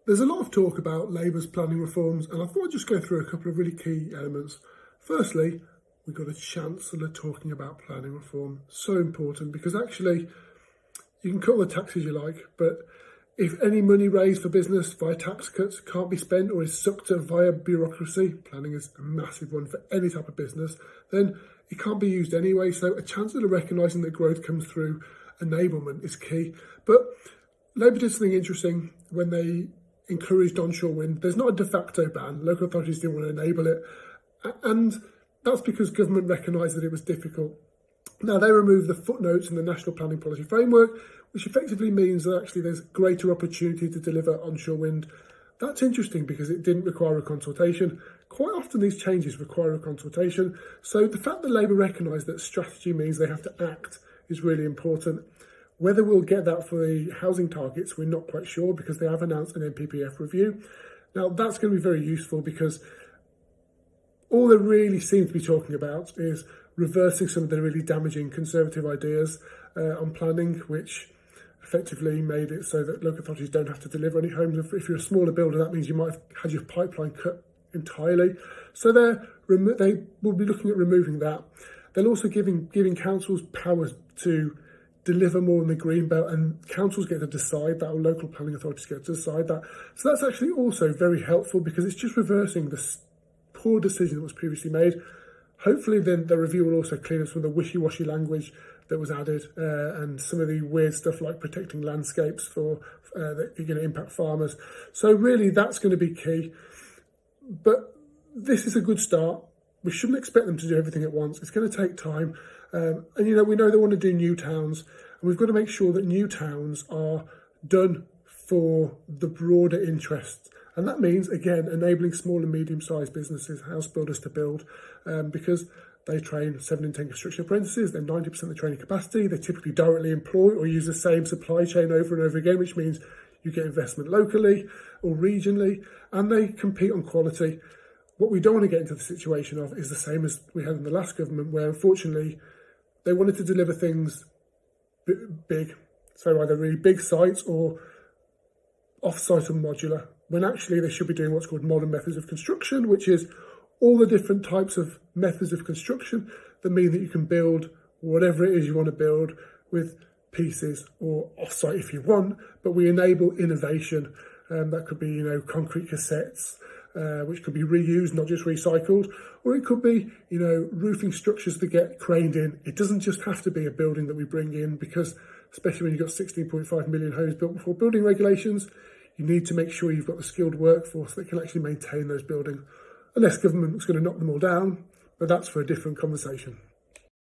There's a lot of talk about Labour's planning reforms, and I thought I'd just go through a couple of really key elements. Firstly, we've got a Chancellor talking about planning reform. So important, because actually you can cut all the taxes you like, but if any money raised for business via tax cuts can't be spent or is sucked up via bureaucracy, planning is a massive one for any type of business, then it can't be used anyway. So a Chancellor recognising that growth comes through enablement is key. But Labour did something interesting when they encouraged onshore wind. There's not a de facto ban. Local authorities didn't want to enable it. And that's because government recognised that it was difficult. Now, they removed the footnotes in the National Planning Policy Framework, which effectively means that actually there's greater opportunity to deliver onshore wind. That's interesting because it didn't require a consultation. Quite often these changes require a consultation. So the fact that Labour recognised that strategy means they have to act is really important. Whether we'll get that for the housing targets, we're not quite sure because they have announced an NPPF review. Now, that's going to be very useful because all they really seem to be talking about is reversing some of the really damaging Conservative ideas on planning, which effectively made it so that local authorities don't have to deliver any homes. If you're a smaller builder, that means you might have had your pipeline cut entirely. So they will be looking at removing that. They're also giving councils powers to deliver more in the green belt, and councils get to decide that, or local planning authorities get to decide that. So that's actually also very helpful because it's just reversing the poor decision that was previously made. Hopefully then the review will also clean up some of the wishy-washy language that was added and some of the weird stuff like protecting landscapes that are going to impact farmers. So really that's going to be key. But this is a good start. We shouldn't expect them to do everything at once. It's going to take time. And, we know they want to do new towns, and we've got to make sure that new towns are done for the broader interests. And that means, again, enabling small and medium-sized businesses, house builders to build, because they train 7 in 10 construction apprentices, they're 90% of the training capacity, they typically directly employ or use the same supply chain over and over again, which means you get investment locally or regionally, and they compete on quality. What we don't want to get into the situation of is the same as we had in the last government, where unfortunately they wanted to deliver things big, so either really big sites or off-site and modular, when actually they should be doing what's called modern methods of construction, which is all the different types of methods of construction that mean that you can build whatever it is you want to build with pieces or off-site if you want, but we enable innovation. That could be, concrete cassettes, which could be reused, not just recycled, or it could be, roofing structures that get craned in. It doesn't just have to be a building that we bring in, because especially when you've got 16.5 million homes built before building regulations, you need to make sure you've got the skilled workforce that can actually maintain those buildings, unless government is going to knock them all down, but that's for a different conversation.